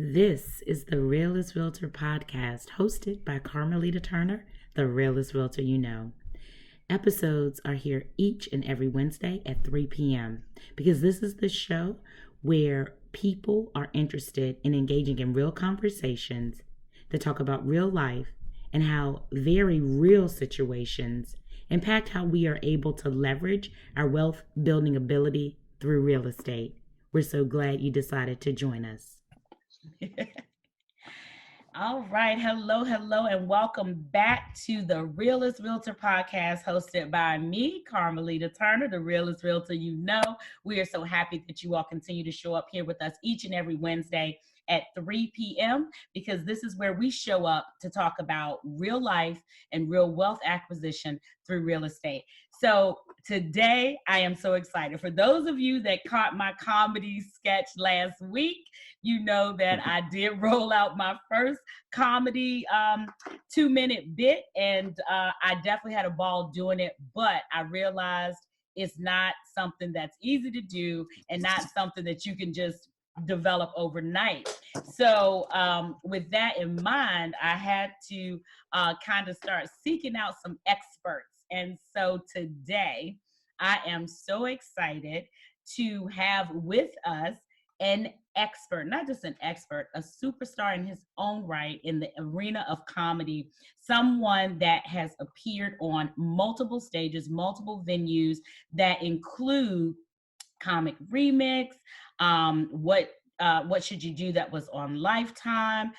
This is the Realest Realtor podcast hosted by Carmellita Turner, the realest realtor you know. Episodes are here each and every Wednesday at 3 p.m. because this is the show where people are interested in engaging in real conversations that talk about real life and how very real situations impact how we are able to leverage our wealth building ability through real estate. We're so glad you decided to join us. All right. Hello, and welcome back to the Realest Realtor podcast hosted by me, Carmellita Turner, the realest realtor you know. We are so happy that you all continue to show up here with us each and every Wednesday at 3 p.m. because this is where we show up to talk about real life and real wealth acquisition through real estate. So today I am so excited. For those of you that caught my comedy sketch last week, you know that I did roll out my first comedy 2-minute bit, and I definitely had a ball doing it, but I realized it's not something that's easy to do and not something that you can just develop overnight. So with that in mind, I had to kind of start seeking out some experts. And so today I am so excited to have with us an expert, not just an expert, a superstar in his own right in the arena of comedy, someone that has appeared on multiple stages, multiple venues that include Comic Remix, what should you do, that was on Lifetime,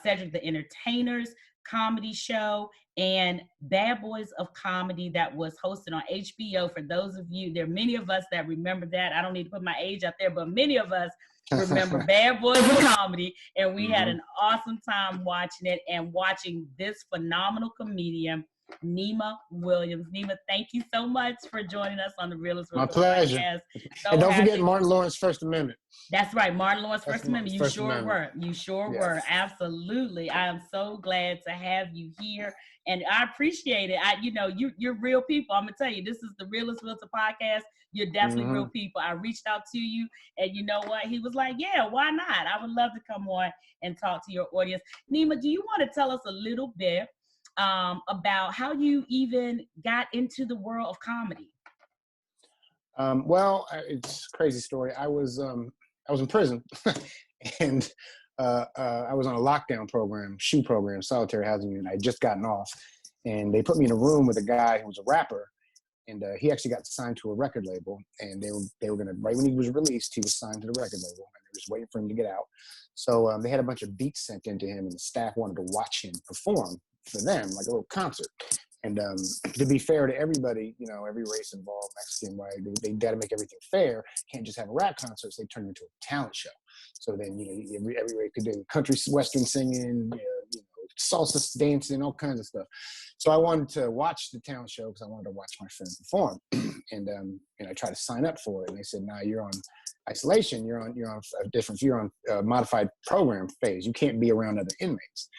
Cedric the Entertainer's comedy show, and Bad Boys of Comedy that was hosted on HBO. For those of you, there are many of us that remember that. I don't need to put my age out there, but many of us remember Bad Boys of Comedy, and we had an awesome time watching it and watching this phenomenal comedian, Nema Williams. Nema, thank you so much for joining us on the Realest Realtor pleasure. podcast. So and don't forget Martin Lawrence First Amendment. That's right, Martin Lawrence First Amendment. You First sure Amendment. were. You sure were. Absolutely. I am so glad to have you here, and I appreciate it. You're real people. I'm gonna tell you, this is the Realest Realtor podcast. You're definitely real people. I reached out to you, and you know what? He was like, "Yeah, why not? I would love to come on and talk to your audience." Nema, do you want to tell us a little bit about how you even got into the world of comedy? It's a crazy story. I was in prison, and I was on a lockdown program, SHU program, solitary housing unit. I had just gotten off, and they put me in a room with a guy who was a rapper, and he actually got signed to a record label. And they were gonna, right when he was released, he was signed to the record label, and they were just waiting for him to get out. So they had a bunch of beats sent into him, and the staff wanted to watch him perform for them, like a little concert. And to be fair to everybody, every race involved, Mexican, white, they got to make everything fair. Can't just have a rap concert. So they turned it into a talent show. So then, every race could do country, western singing, salsa dancing, all kinds of stuff. So I wanted to watch the talent show because I wanted to watch my friend perform. and I tried to sign up for it, and they said, "Nah, you're on isolation. You're on a modified program phase. You can't be around other inmates."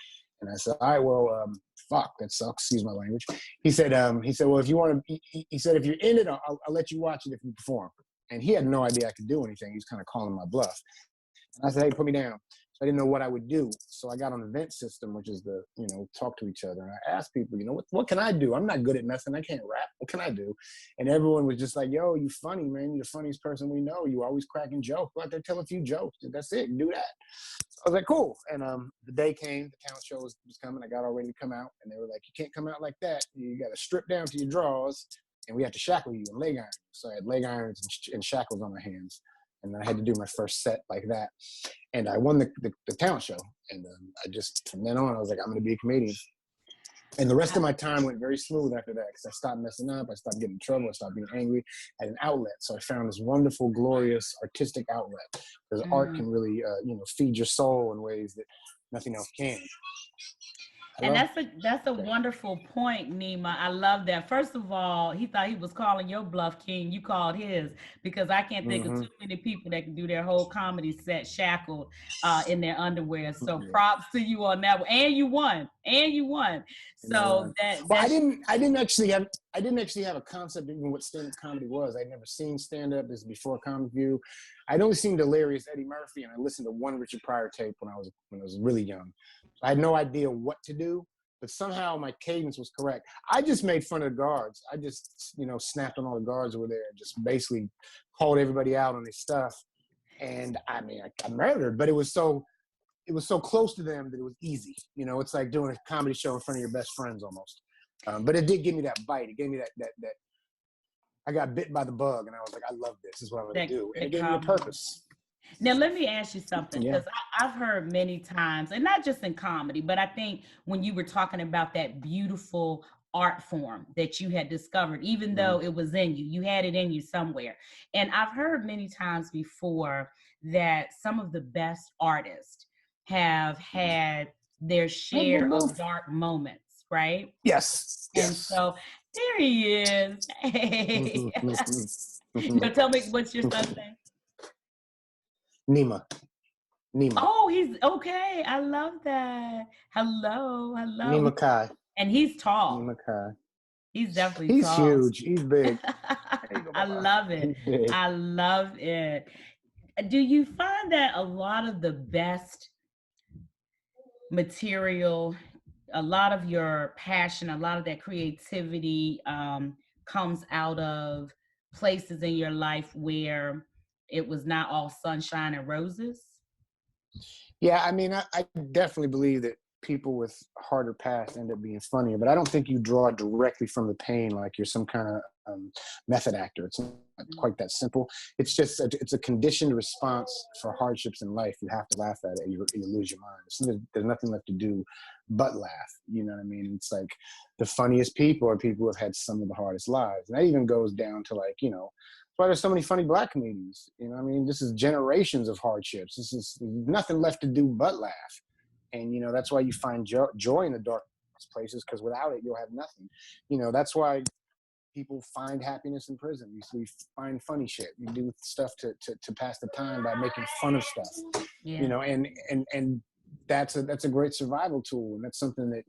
And I said, "All right, well, fuck, that sucks. Excuse my language." He said, "Well, if you want to," he said, "if you're in it, I'll let you watch it if you perform." And he had no idea I could do anything. He was kind of calling my bluff. And I said, "Hey, put me down." So I didn't know what I would do. So I got on the vent system, which is the, talk to each other. And I asked people, what can I do? I'm not good at nothing. I can't rap. What can I do? And everyone was just like, "Yo, you funny, man. You're the funniest person we know. You always cracking jokes. Go out there, tell a few jokes. That's it. Do that." So I was like, cool. And the day came, the talent show was coming. I got all ready to come out. And they were like, "You can't come out like that. You got to strip down to your drawers. And we have to shackle you and leg irons." So I had leg irons and shackles on my hands. And then I had to do my first set like that. And I won the talent show. And I just, from then on, I was like, I'm going to be a comedian. And the rest of my time went very smooth after that because I stopped messing up. I stopped getting in trouble. I stopped being angry. I had an outlet. So I found this wonderful, glorious, artistic outlet because art can really, feed your soul in ways that nothing else can. And that's a wonderful point, Nema. I love that. First of all, he thought he was calling your bluff, King. You called his, because I can't think of too many people that can do their whole comedy set shackled in their underwear. So props to you on that one. And you won. and you won. So that well, I didn't actually have a concept even what stand-up comedy was. I'd never seen stand-up. This is before Comic View. I'd only seen Delirious Eddie Murphy, and I listened to one Richard Pryor tape when I was really young. I had no idea what to do, but somehow my cadence was correct. I just made fun of the guards. I just, snapped on all the guards over there and just basically called everybody out on their stuff. And I mean, I got murdered, but it was so close to them that it was easy. It's like doing a comedy show in front of your best friends almost. But it did give me that bite. It gave me that I got bit by the bug, and I was like, I love this. This is what I'm going to do. And it gave me a purpose. Now, let me ask you something, because I've heard many times, and not just in comedy, but I think when you were talking about that beautiful art form that you had discovered, even though it was in you, you had it in you somewhere. And I've heard many times before that some of the best artists have had their share of dark moments, right? Yes. And so there he is. Hey. Tell me, what's your son's name? Nema. Oh, he's okay. I love that. Hello. Nema Kai. And he's tall. Nema Kai. He's definitely He's tall. Huge. He's big. I love it. I love it. Do you find that a lot of the best material, a lot of your passion, a lot of that creativity comes out of places in your life where it was not all sunshine and roses? Yeah, I mean, I definitely believe that people with harder paths end up being funnier, but I don't think you draw directly from the pain like you're some kind of method actor. It's not quite that simple. It's just it's a conditioned response for hardships in life. You have to laugh at it. You lose your mind. There's nothing left to do but laugh. You know what I mean? It's like the funniest people are people who have had some of the hardest lives. And that even goes down to that's why there's so many funny Black comedians. You know what I mean? This is generations of hardships. This is nothing left to do but laugh. And, that's why you find joy in the darkest places, because without it, you'll have nothing. That's why people find happiness in prison. You find funny shit. You do stuff to pass the time by making fun of stuff. Yeah. And that's a great survival tool. And that's something that,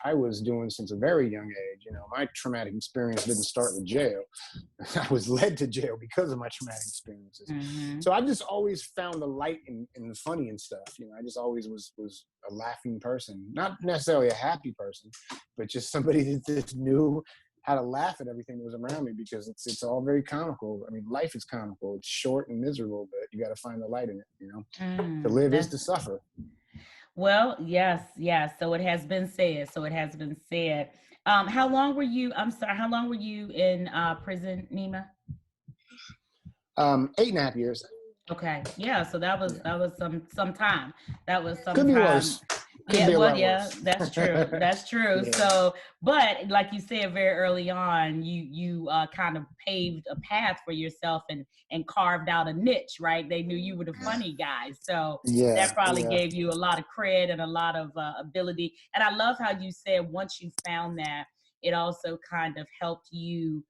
I was doing since a very young age. My traumatic experience didn't start with jail. I was led to jail because of my traumatic experiences. Mm-hmm. So I just always found the light in the funny and stuff. I just always was a laughing person, not necessarily a happy person, but just somebody that just knew how to laugh at everything that was around me, because it's all very comical. I mean, life is comical. It's short and miserable, but you got to find the light in it. To live is to suffer. Well, yes. So it has been said. How long were you in prison, Nema? 8.5 years. Okay. Yeah. So that was some time. That was some Could be time. worse. Worse. That's true. That's true. Yeah. So, but like you said very early on, you kind of paved a path for yourself and carved out a niche, right? They knew you were the funny guy. So that probably gave you a lot of cred and a lot of ability. And I love how you said once you found that, it also kind of helped you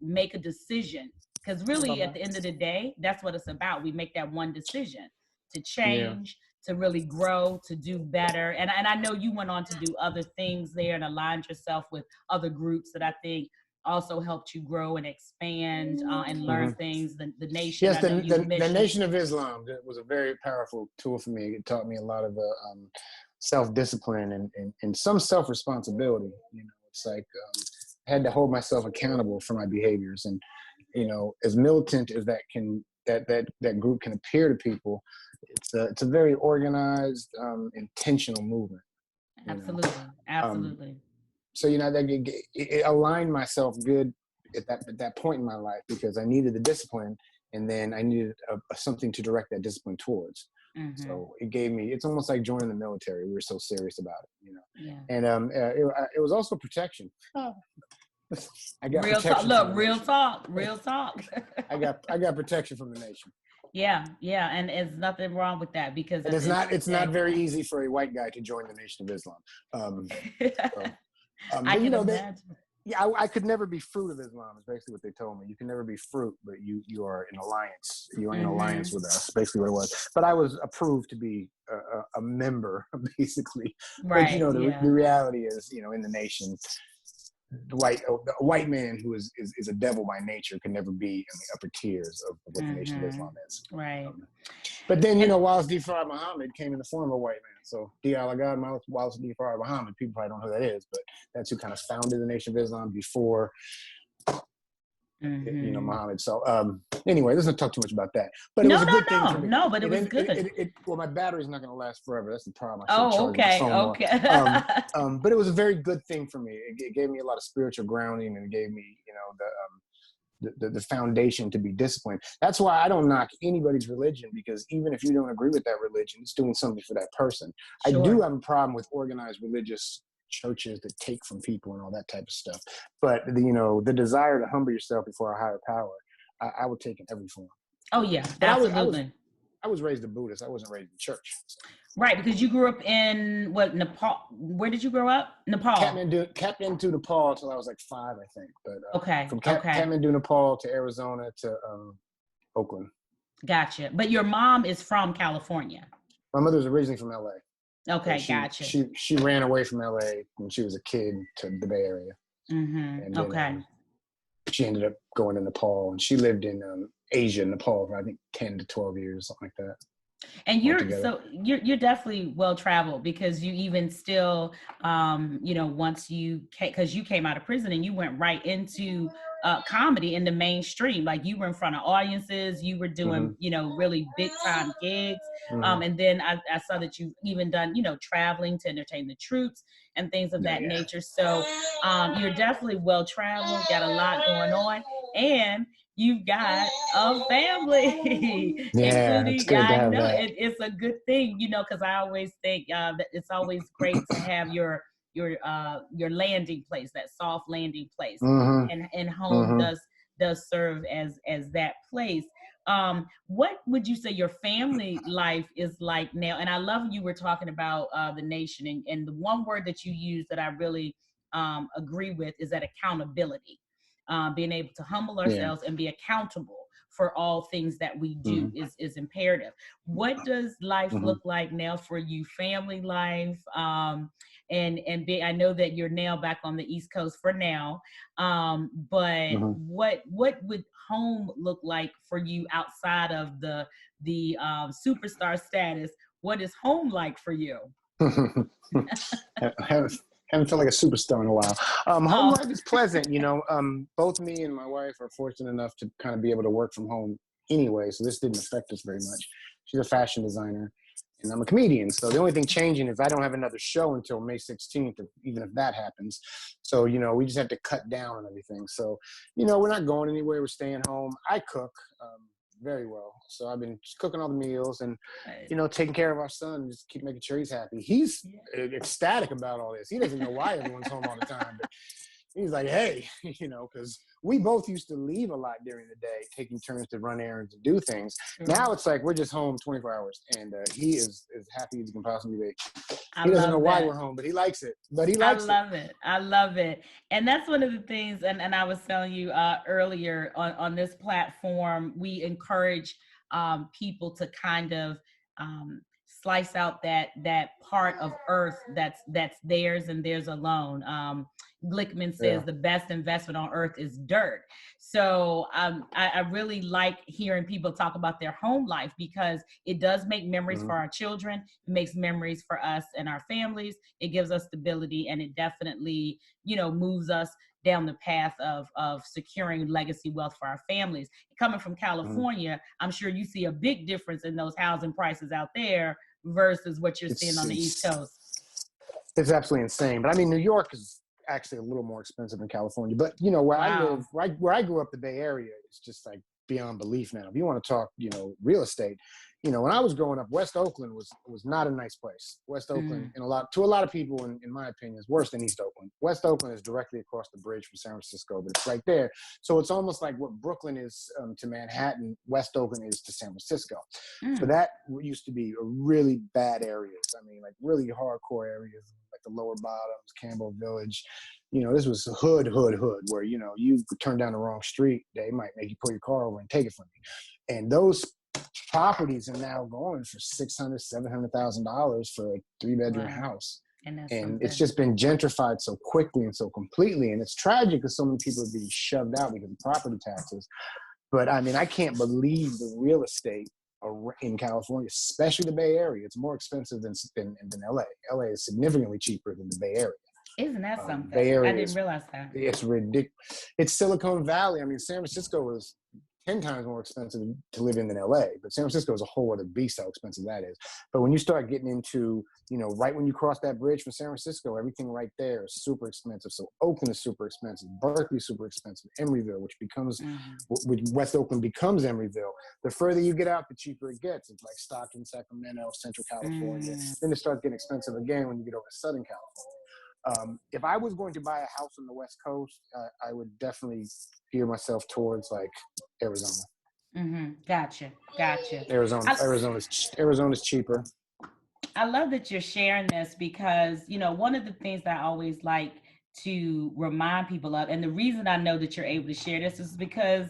make a decision. Because really, at the end of the day, that's what it's about. We make that one decision to change, to really grow, to do better. And I know you went on to do other things there and aligned yourself with other groups that I think also helped you grow and expand and learn things. The Nation. Yes, the Nation of Islam was a very powerful tool for me. It taught me a lot of self-discipline and some self-responsibility. It's like I had to hold myself accountable for my behaviors. And as militant as that group can appear to people, it's a very organized, intentional movement. Absolutely. So it aligned myself good at that point in my life, because I needed the discipline, and then I needed something to direct that discipline towards. Mm-hmm. So it gave me. It's almost like joining the military. We were so serious about it, Yeah. And it was also protection. I got real talk. Look, real talk. I got protection from the nation. Yeah, and there's nothing wrong with that, because it's not very easy for a white guy to join the Nation of Islam. I can imagine. I could never be fruit of Islam, is basically what they told me. You can never be fruit, but you are in alliance. You are in alliance with us, basically what it was. But I was approved to be a member, basically. Right. But, you know, the reality is, you know, in the nation, a white man who is a devil by nature can never be in the upper tiers of what the Nation of Islam is. Right. But then, you know, Wallace D. Farad Muhammad came in the form of a white man. So Wallace D. Farad Muhammad, people probably don't know who that is, but that's who kind of founded the Nation of Islam before, you know, Muhammad. So anyway, let's not talk too much about that. But it was a good thing for me. No, but it was good. Well, my battery's not going to last forever. That's the problem. Okay. But it was a very good thing for me. It gave me a lot of spiritual grounding, and it gave me, you know, the foundation to be disciplined. That's why I don't knock anybody's religion, because even if you don't agree with that religion, it's doing something for that person. Sure. I do have a problem with organized religious churches that take from people and all that type of stuff. But you know, the desire to humble yourself before a higher power, I would take in every form. Oh yeah, absolutely. I was raised a Buddhist. I wasn't raised in church. So. Right, because you grew up in Nepal? Where did you grow up? Nepal. Kathmandu, Nepal until I was like 5, I think. But from Kathmandu, Nepal to Arizona to Oakland. Gotcha. But your mom is from California. My mother was originally from LA. Okay, gotcha. She ran away from LA when she was a kid to the Bay Area. And then, she ended up going to Nepal, and she lived in Asia, Nepal, for I think 10 to 12 years, something like that. And you're definitely well traveled, because you even still, you know, once because you came out of prison and you went right into comedy in the mainstream. Like, you were in front of audiences, you were doing, you know, really big time gigs. And then I saw that you've even done, you know, traveling to entertain the troops and things of that nature. So you're definitely well traveled, got a lot going on, and you've got a family. Yeah, it's good to have that. It's a good thing, you know, because I always think that it's always great to have your landing place, that soft landing place, and home does serve as that place. What would you say your family life is like now? And I love you were talking about the nation, and the one word that you use that I really agree with is that accountability. Being able to humble ourselves and be accountable for all things that we do is imperative. What does life look like now for you, family life? I know that you're now back on the East Coast for now, but what would home look like for you outside of the superstar status? What is home like for you? Haven't felt like a superstar in a while. Home life is pleasant, you know. Both me and my wife are fortunate enough to kind of be able to work from home anyway, so this didn't affect us very much. She's a fashion designer, and I'm a comedian, so the only thing changing is I don't have another show until May 16th, even if that happens. So, you know, we just have to cut down on everything. So, you know, we're not going anywhere. We're staying home. I cook very well, so I've been cooking all the meals and, you know, taking care of our son and just keep making sure he's happy. He's ecstatic about all this. He doesn't know why everyone's home all the time, but he's like, hey, you know, because we both used to leave a lot during the day, taking turns to run errands and do things. Now it's like we're just home 24 hours, and he is as happy as he can possibly be. He doesn't know why we're home, but he likes it. I love it. And that's one of the things, and I was telling you earlier on this platform, we encourage people to kind of slice out that part of earth that's theirs and theirs alone. Glickman says the best investment on earth is dirt. So I really like hearing people talk about their home life, because it does make memories for our children. It makes memories for us and our families. It gives us stability, and it definitely, you know, moves us down the path of securing legacy wealth for our families. Coming from California, I'm sure you see a big difference in those housing prices out there versus what you're seeing on the East Coast. It's absolutely insane. But I mean, New York is actually a little more expensive than California. But, you know, where I live, where I grew up, the Bay Area, it's just like beyond belief now. If you want to talk, you know, real estate, you know, when I was growing up, West Oakland was not a nice place. West Oakland, to a lot of people, in my opinion, is worse than East Oakland. West Oakland is directly across the bridge from San Francisco, but it's right there. So it's almost like what Brooklyn is to Manhattan, West Oakland is to San Francisco. So that used to be a really bad areas. I mean, like really hardcore areas, like the Lower Bottoms, Campbell Village. You know, this was hood, where, you know, you could turn down the wrong street, they might make you pull your car over and take it from you. And those properties are now going for $600,000-$700,000 for a 3-bedroom house. And it's just been gentrified so quickly and so completely. And it's tragic because so many people are being shoved out because of property taxes. But I mean, I can't believe the real estate in California, especially the Bay Area. It's more expensive than LA. LA is significantly cheaper than the Bay Area. Isn't that something? Bay Area I didn't realize that. It's ridiculous. It's Silicon Valley. I mean, San Francisco is 10 times more expensive to live in than LA, but San Francisco is a whole other beast how expensive that is. But when you start getting into, right when you cross that bridge from San Francisco, everything right there is super expensive. So Oakland is super expensive, Berkeley is super expensive, Emeryville, which becomes, West Oakland becomes Emeryville. The further you get out, the cheaper it gets. It's like Stockton, Sacramento, Central California. Then it starts getting expensive again when you get over to Southern California. If I was going to buy a house on the West Coast, I would definitely gear myself towards like Arizona. Gotcha. Arizona's cheaper. I love that you're sharing this because, one of the things that I always like to remind people of, and the reason I know that you're able to share this is because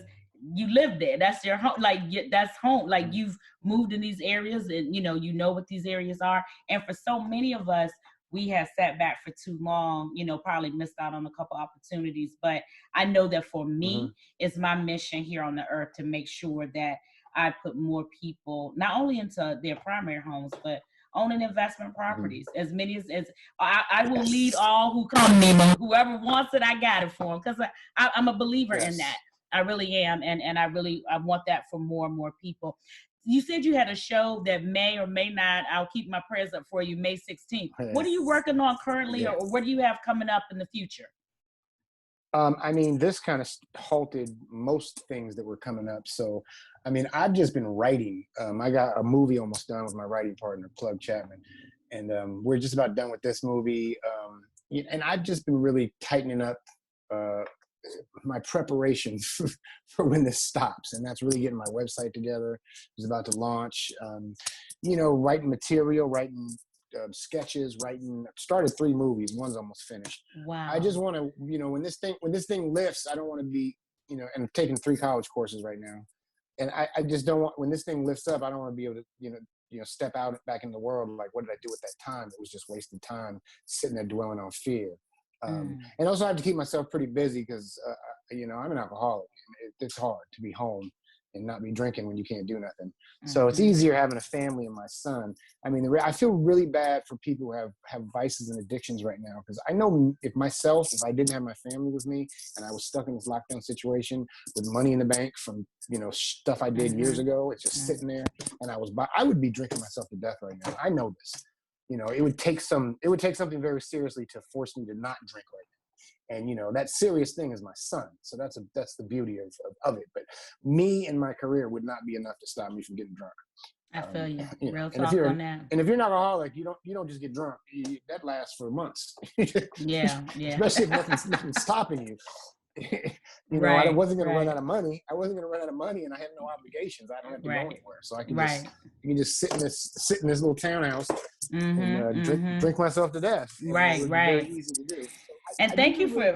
you live there. That's your home. Like that's home. Like you've moved in these areas and, you know what these areas are. And for so many of us, we have sat back for too long, probably missed out on a couple opportunities. But I know that for me, it's my mission here on the earth to make sure that I put more people, not only into their primary homes, but owning investment properties. As many as I will lead all who come, Nema. Whoever wants it, I got it for them. Because I'm a believer in that. I really am. And I want that for more and more people. You said you had a show that may or may not, I'll keep my prayers up for you, May 16th. What are you working on currently, or what do you have coming up in the future? I mean, this kind of halted most things that were coming up. So, I mean, I've just been writing. I got a movie almost done with my writing partner, Plug Chapman. And we're just about done with this movie. And I've just been really tightening up my preparation for when this stops, and that's really getting my website together. It's about to launch. Writing material, writing sketches, started 3 movies. One's almost finished. Wow. I just want to, when this thing lifts, I don't want to be, and I'm taking 3 college courses right now, and I just don't want, when this thing lifts up, I don't want to be able to, step out back in the world like, what did I do with that time? It was just wasted time sitting there dwelling on fear. And also I have to keep myself pretty busy because, I'm an alcoholic. And it's hard to be home and not be drinking when you can't do nothing. So it's easier having a family and my son. I mean, I feel really bad for people who have vices and addictions right now, because I know if I didn't have my family with me and I was stuck in this lockdown situation with money in the bank from, stuff I did years ago, it's just sitting there, and I would be drinking myself to death right now. I know this. It would take something very seriously to force me to not drink right now. And, that serious thing is my son. So that's the beauty of it. But me and my career would not be enough to stop me from getting drunk. I feel you. Real talk on that. And if you're an alcoholic, you don't just get drunk. That lasts for months. Yeah. Especially if nothing's stopping you. I wasn't going to run out of money. And I had no obligations. I don't have to go anywhere. So I can just sit in this little townhouse and drink myself to death. Right. Very easy to do. And thank you for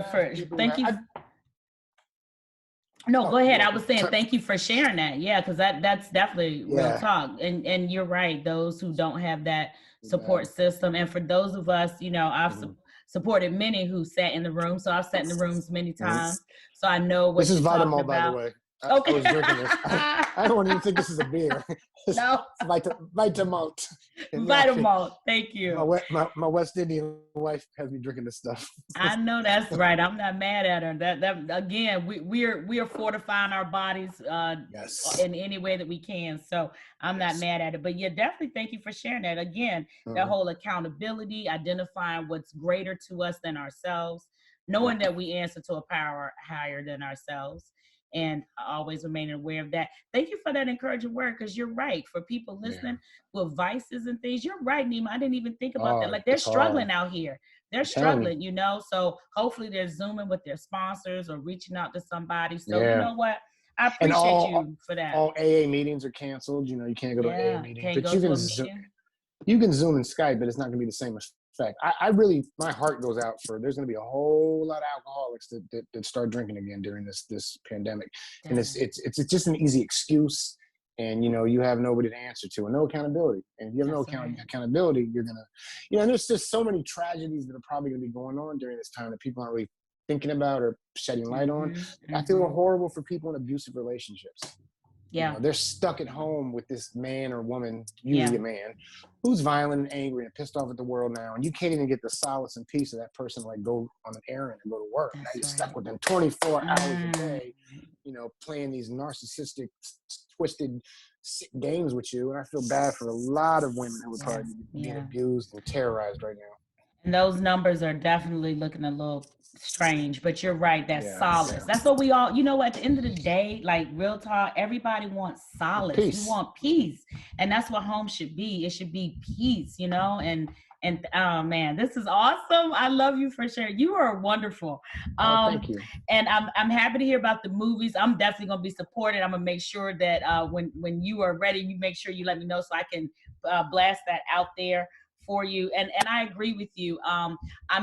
No, go ahead. I was saying thank you for sharing that. Yeah, because that's definitely real talk. And you're right. Those who don't have that support system, and for those of us, I've supported many who sat in the room. So I've sat in the rooms many times. So I know what this is Vitamol, about. By the way. Okay. I was drinking this. I don't even think this is a beer. No. Vitamol. Vitamol. Thank you. My West Indian wife has me drinking this stuff. I know that's right. I'm not mad at her. That again, we are fortifying our bodies in any way that we can. So I'm not mad at it. But yeah, definitely thank you for sharing that. Again, that whole accountability, identifying what's greater to us than ourselves, knowing that we answer to a power higher than ourselves. And always remaining aware of that. Thank you for that encouraging word, because you're right. For people listening with vices and things, you're right, Nema. I didn't even think about that. Like, they're struggling out here. They're struggling, So hopefully they're Zooming with their sponsors or reaching out to somebody. So you know what? I appreciate you for that. All AA meetings are canceled. You can't go to AA meetings. But you can Zoom and Skype, but it's not going to be the same effect. I really, my heart goes out for, there's going to be a whole lot of alcoholics that start drinking again during this pandemic. And it's just an easy excuse. and you have nobody to answer to and no accountability. And if you have no accountability, you're gonna, and there's just so many tragedies that are probably gonna be going on during this time that people aren't really thinking about or shedding light on. I feel horrible for people in abusive relationships. Yeah. They're stuck at home with this man or woman, usually a man, who's violent and angry and pissed off at the world now, and you can't even get the solace and peace of that person to like go on an errand and go to work. Now you're stuck with them 24 hours a day, playing these narcissistic, twisted games with you. And I feel bad for a lot of women who are probably being abused and terrorized right now. And those numbers are definitely looking a little strange, but you're right. That's solace. That's what we all, at the end of the day, like real talk, everybody wants solace. Peace. We want peace. And that's what home should be. It should be peace, and oh man, this is awesome. I love you for sharing. You are wonderful. Thank you. And I'm happy to hear about the movies. I'm definitely going to be supported. I'm going to make sure that when you are ready, you make sure you let me know so I can blast that out there for you. And I agree with you. I'm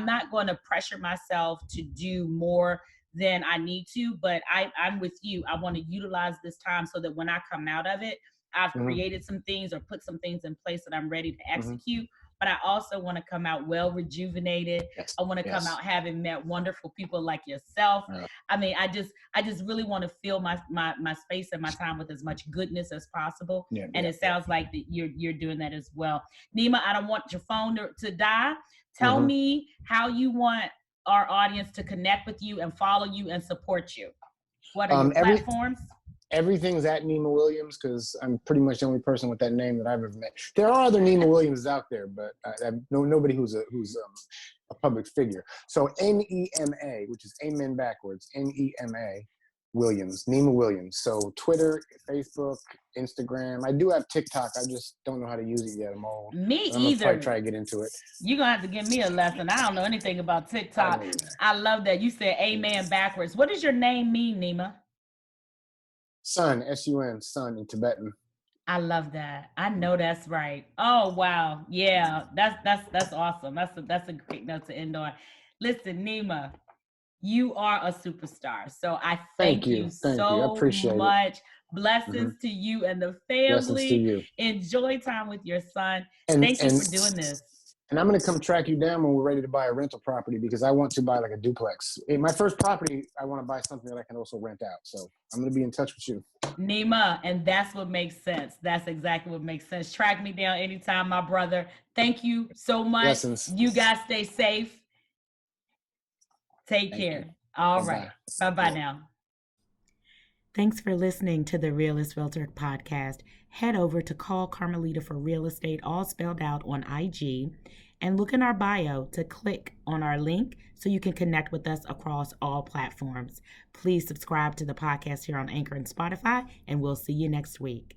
not going to pressure myself to do more than I need to, but I'm with you. I want to utilize this time so that when I come out of it, I've created some things or put some things in place that I'm ready to execute. But I also want to come out well rejuvenated. Yes. I want to come out having met wonderful people like yourself. I mean, I just really want to fill my space and my time with as much goodness as possible. It sounds like that you're doing that as well. Nema, I don't want your phone to die. Tell me how you want our audience to connect with you and follow you and support you. What are your platforms? Everything's at Nema Williams because I'm pretty much the only person with that name that I've ever met. There are other Nema Williams out there, but nobody who's a public figure. So NEMA, which is amen backwards, NEMA Williams, Nema Williams. So Twitter, Facebook, Instagram. I do have TikTok. I just don't know how to use it yet. I'm old. Me I'm either. gonna try to get into it. You're gonna have to give me a lesson. I don't know anything about TikTok. I love that. You said amen backwards. What does your name mean, Nema? Sun, S-U-N, sun in Tibetan. I love that. I know that's right. Oh wow, yeah, that's awesome. That's a great note to end on. Listen, Nema, you are a superstar. So I thank you so I appreciate much. Blessings to you and the family. Blessings to you. Enjoy time with your son. Thank you for doing this. And I'm going to come track you down when we're ready to buy a rental property because I want to buy like a duplex. In my first property, I want to buy something that I can also rent out. So I'm going to be in touch with you. Nema, and that's what makes sense. That's exactly what makes sense. Track me down anytime, my brother. Thank you so much. Blessings. You guys stay safe. Take care. All right. Bye-bye now. Thanks for listening to the Realest Realtor podcast. Head over to Call Carmellita for Real Estate, all spelled out, on IG, and look in our bio to click on our link so you can connect with us across all platforms. Please subscribe to the podcast here on Anchor and Spotify, and we'll see you next week.